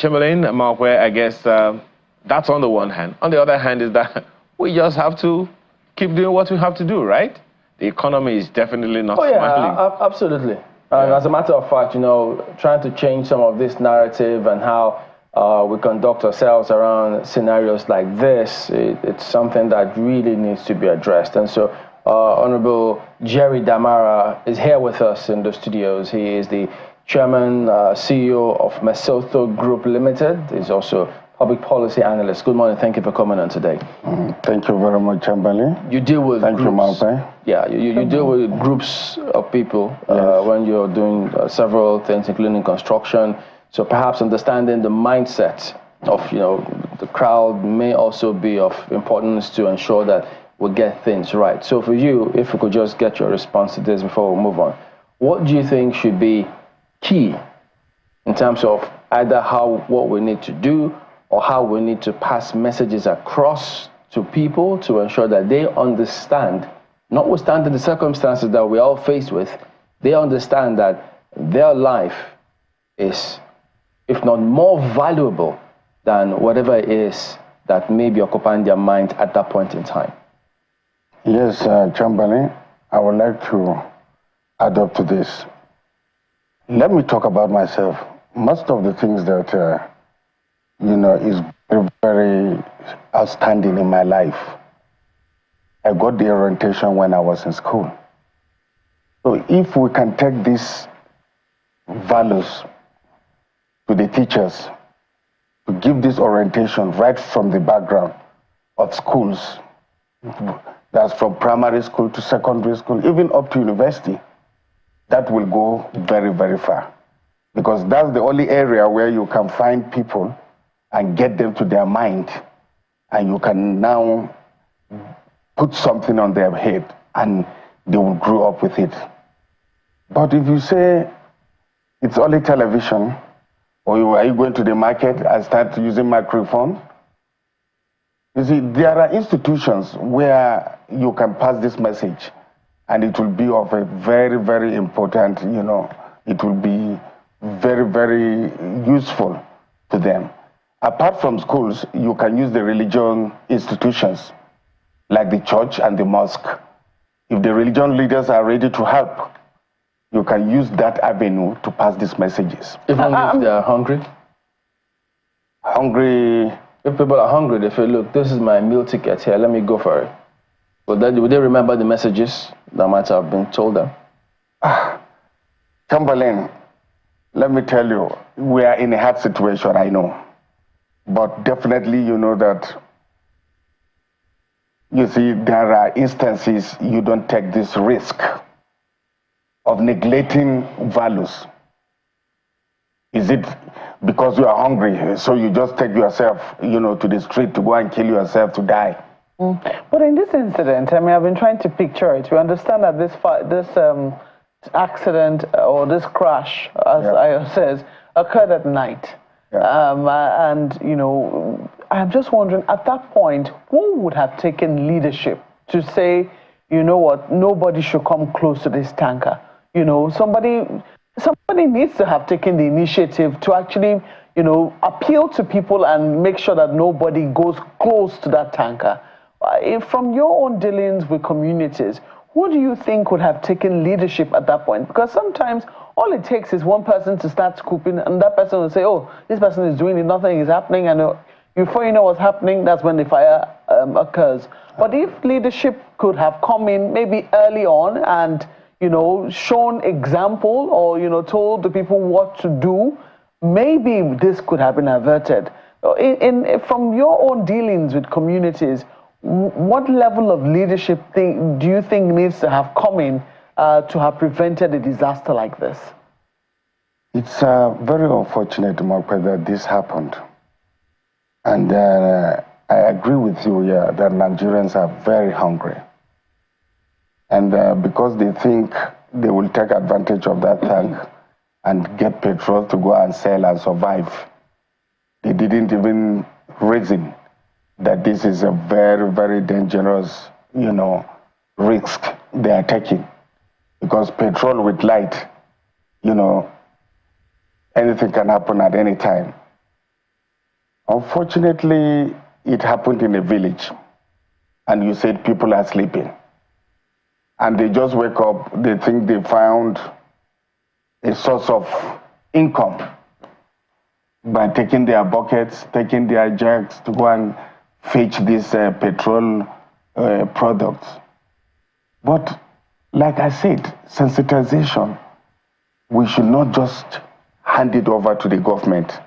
Chamberlain, Markware, I guess that's on the one hand. On the other hand is that we just have to keep doing what we have to do, right? The economy is definitely not smiling. Absolutely. As a matter of fact, you know, trying to change some of this narrative and how we conduct ourselves around scenarios like this, it's something that really needs to be addressed. And so Honorable Jerry Damara is here with us in the studios. He is the Chairman, CEO of Mesotho Group Limited. He's also public policy analyst. Good morning. Thank you for coming on today. Thank you very much, Chamberlain. You deal with Thank groups. you, Malpai. Yeah, you deal with groups of people Yes. when you're doing several things, including construction. So perhaps understanding the mindset of, you know, the crowd may also be of importance to ensure that we get things right. So for you, if we could just get your response to this before we move on, what do you think should be key in terms of either what we need to do or how we need to pass messages across to people to ensure that they understand, notwithstanding the circumstances that we all faced with, they understand that their life is, if not more valuable than whatever it is that may be occupying their mind at that point in time? Yes, Chamberlain, I would like to add up to this. Let me talk about myself. Most of the things that, you know, is very, very outstanding in my life, I got the orientation when I was in school. So if we can take these values to the teachers, to give this orientation right from the background of schools, that's from primary school to secondary school, even up to university, that will go very, very far. Because that's the only area where you can find people and get them to their mind, and you can now put something on their head and they will grow up with it. But if you say it's only television, or are you going to the market and start using microphone? You see, there are institutions where you can pass this message and it will be of a very, very important, you know, it will be very, very useful to them. Apart from schools, you can use the religion institutions like the church and the mosque. If the religion leaders are ready to help, you can use that avenue to pass these messages. Even if they are hungry? Hungry. If people are hungry, they feel, look, this is my meal ticket here, let me go for it. Would they remember the messages that might have been told them? Chamberlain, let me tell you, we are in a hard situation, I know. But definitely you know that, you see, there are instances you don't take this risk of neglecting values. Is it because you are hungry, so you just take yourself, you know, to the street to go and kill yourself to die? But in this incident, I mean, I've been trying to picture it. We understand that this accident or this crash, as Ayo says, occurred at night. Yeah. And, you know, I'm just wondering, at that point, who would have taken leadership to say, you know what, nobody should come close to this tanker? You know, somebody needs to have taken the initiative to actually, you know, appeal to people and make sure that nobody goes close to that tanker. From your own dealings with communities, who do you think would have taken leadership at that point? Because sometimes all it takes is one person to start scooping, and that person will say, oh, this person is doing it, nothing is happening, and before you know what's happening, that's when the fire occurs. But if leadership could have come in maybe early on and, you know, shown example or, you know, told the people what to do, maybe this could have been averted. From your own dealings with communities, what level of leadership do you think needs to have come in to have prevented a disaster like this? It's very unfortunate, Mark, that this happened. And I agree with you, that Nigerians are very hungry. And because they think they will take advantage of that tank and get petrol to go and sell and survive, they didn't even reason that this is a very, very dangerous, you know, risk they are taking. Because petrol with light, you know, anything can happen at any time. Unfortunately, it happened in a village, and you said people are sleeping. And they just wake up, they think they found a source of income by taking their buckets, taking their jugs to go and fetch these petrol products. But like I said, sensitization, we should not just hand it over to the government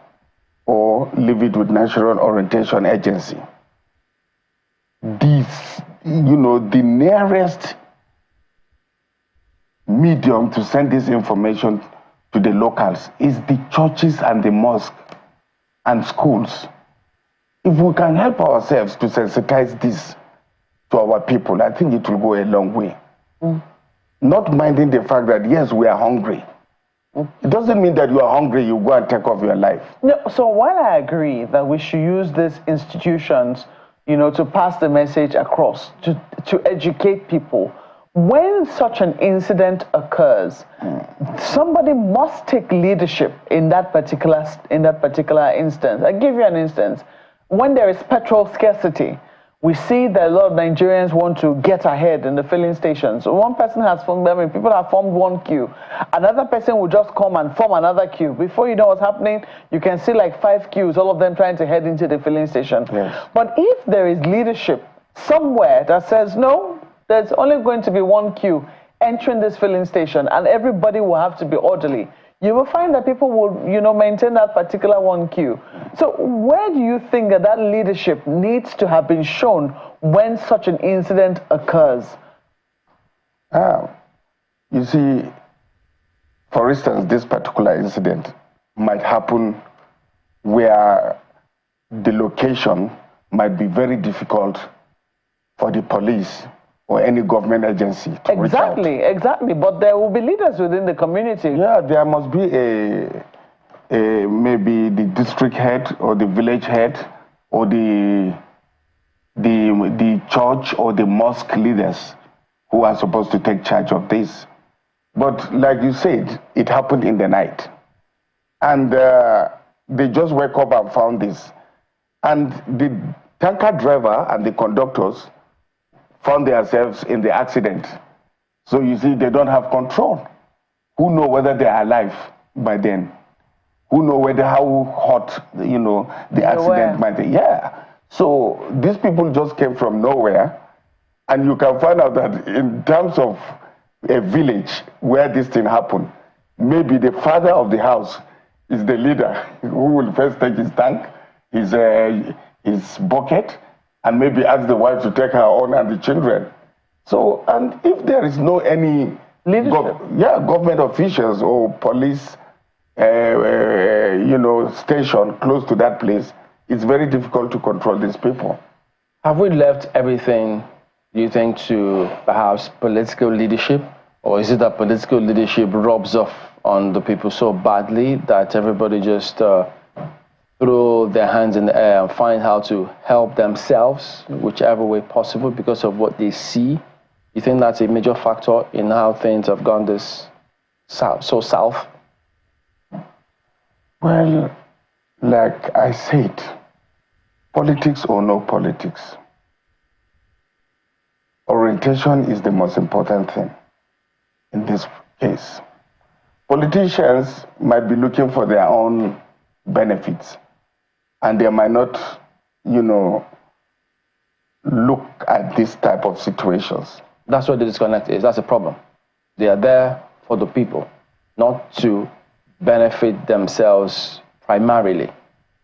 or leave it with National Orientation Agency. This, the nearest medium to send this information to the locals is the churches and the mosques and schools. If we can help ourselves to sensitize this to our people, I think it will go a long way. Not minding the fact that, yes, we are hungry. It doesn't mean that you are hungry, you go and take off your life. No, so while I agree that we should use these institutions, to pass the message across, to educate people, when such an incident occurs, somebody must take leadership in that particular instance. I'll give you an instance. When there is petrol scarcity, we see that a lot of Nigerians want to get ahead in the filling stations. So one person has formed, people have formed one queue. Another person will just come and form another queue. Before you know what's happening, you can see like 5 queues, all of them trying to head into the filling station. Yes. But if there is leadership somewhere that says, no, there's only going to be one queue entering this filling station and everybody will have to be orderly, you will find that people will, maintain that particular one queue. So where do you think that leadership needs to have been shown when such an incident occurs? You see, for instance, this particular incident might happen where the location might be very difficult for the police or any government agency to reach out. Exactly. But there will be leaders within the community. Yeah, there must be maybe the district head or the village head or the church or the mosque leaders who are supposed to take charge of this. But like you said, it happened in the night. And they just woke up and found this. And the tanker driver and the conductors found themselves in the accident. So you see, they don't have control. Who know whether they are alive by then? Who know how hot, the accident might be? Yeah. So these people just came from nowhere. And you can find out that in terms of a village where this thing happened, maybe the father of the house is the leader who will first take his tank, his bucket, and maybe ask the wife to take her own and the children. So, and if there is no any government officials or police, station close to that place, it's very difficult to control these people. Have we left everything, do you think, to perhaps political leadership? Or is it that political leadership rubs off on the people so badly that everybody just throw their hands in the air and find how to help themselves, whichever way possible, because of what they see? You think that's a major factor in how things have gone this south? Well, like I said, politics or no politics, orientation is the most important thing in this case. Politicians might be looking for their own benefits, and they might not, look at this type of situations. That's what the disconnect is. That's a problem. They are there for the people, not to benefit themselves primarily.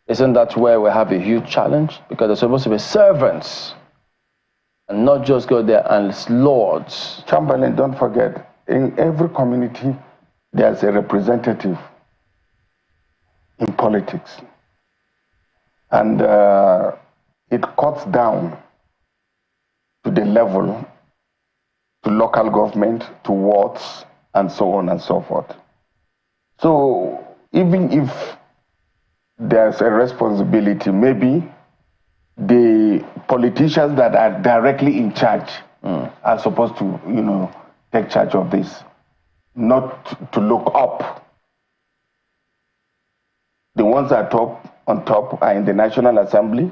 Isn't that where we have a huge challenge? Because they're supposed to be servants and not just go there as lords. Chamberlain, don't forget, in every community, there's a representative in politics. And it cuts down to the level, to local government, to wards, and so on and so forth. So even if there's a responsibility, maybe the politicians that are directly in charge are supposed to, take charge of this, not to look up. The ones at top on top are in the National Assembly,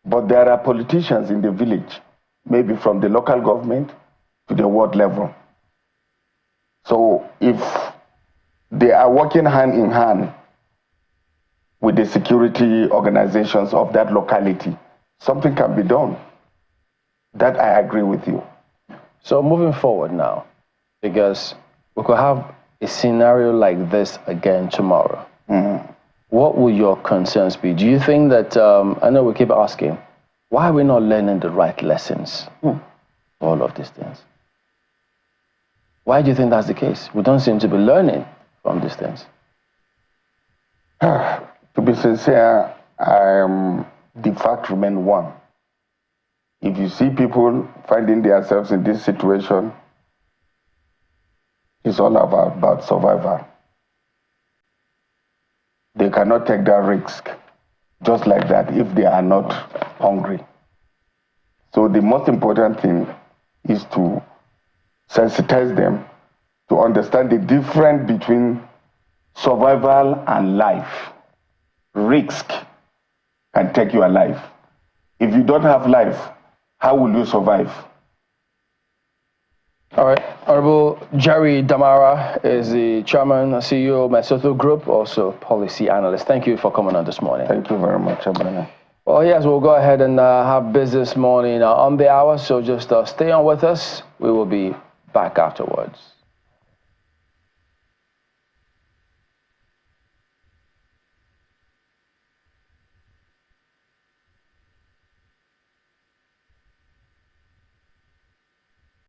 but there are politicians in the village, maybe from the local government to the ward level. So if they are working hand in hand with the security organizations of that locality, something can be done. That I agree with you. So moving forward now, because we could have a scenario like this again tomorrow. What would your concerns be? Do you think that, I know we keep asking, why are we not learning the right lessons? All of these things. Why do you think that's the case? We don't seem to be learning from these things. To be sincere, the fact remains one. If you see people finding themselves in this situation, it's all about survival. They cannot take that risk just like that if they are not hungry. So the most important thing is to sensitize them to understand the difference between survival and life. Risk can take your life. If you don't have life, how will you survive? All right. Honorable Jerry Damara is the chairman and CEO of Mesoto Group, also policy analyst. Thank you for coming on this morning. Thank you very much, Abana. Well, yes, we'll go ahead and have business morning on the hour, so just stay on with us. We will be back afterwards.